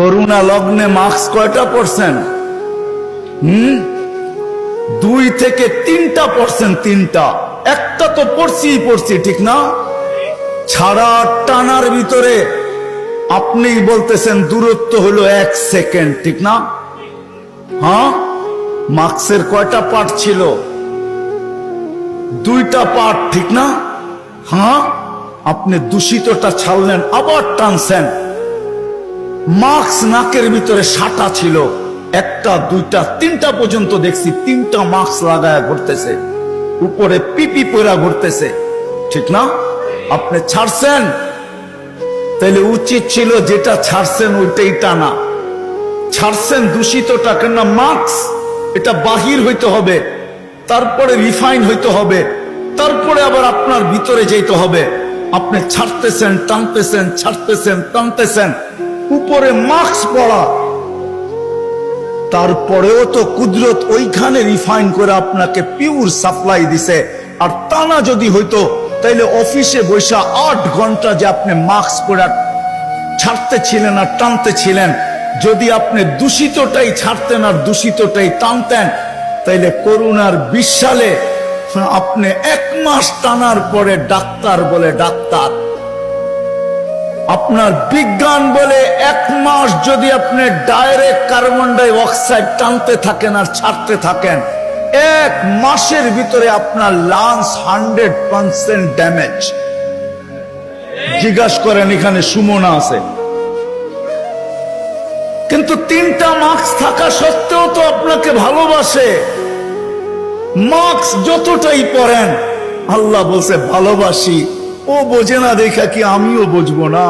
Corona লগ্নে mask কয়টা পড়ছেন? 2 থেকে 3টা পড়ছেন, 3টা। একটা তো পড়ছি, ঠিক না? ছাড়া টানার ভিতরে আপনি বলতেছেন দূরত্ব হলো 1 সেকেন্ড, ঠিক না? হ্যাঁ, মাস্কের কয়টা পার্ট ছিল? 2টা পার্ট, ঠিক না? হ্যাঁ, আপনি দূষিতটা ছাড়লেন, আবার টানছেন। মাস্ক নাকের ভিতরে সাটা ছিল, 1টা 2টা 3টা পর্যন্ত দেখছি 3টা মাস্ক লাগায় ঘুরতেছে, উপরে পিপি পরা ঘুরতেছে, ঠিক না? আপনি ছাড়ছেন, তাহলে উচিত ছিল যেটা ছাড়ছেন ওইটাই টানা। ছাড়ছেন দূষিতটা, কেন মাস্ক এটা বাহির হইতে হবে, তারপরে রিফাইন হইতে হবে, তারপরে আবার আপনার ভিতরে যেতে হবে। আপনি ছাড়তেছেন, টানতেছেন, ছাড়তেছেন, টানতেছেন, উপরে মাস্ক পড়া, তারপরেও তো কুদরত ওইখানে রিফাইন করে আপনাকে পিওর সাপ্লাই দিছে। আর টানা যদি হইতো, তাইলে অফিসে বসে 8 ঘন্টা যে আপনি মাস্ক পরে ছাড়তে ছিলেন আর টানতে ছিলেন, যদি আপনি দূষিতটাই ছাড়তেন আর দূষিতটাই টানতেন, তাইলে করোনার 20 সালে আপনি 1 মাস টানার পরে ডাক্তার বলে ডাক্তার, আপনার বিজ্ঞান বলে 1 মাস যদি আপনি ডাইরেক্ট কার্বন ডাই অক্সাইড টানতে থাকেন আর ছাড়তে থাকেন, 1 মাসের ভিতরে আপনার লাংস 100% ড্যামেজ। জিজ্ঞাসা করেন, এখানে সুমনা আছে, কিন্তু 3টা মাস্ক থাকা সত্ত্বেও তো আপনাকে ভালোবাসে। মাস্ক যতটাই পরেন, আল্লাহ বলছে ভালোবাসি। ও বোঝে না দেখা কি আমিও বুঝবো না?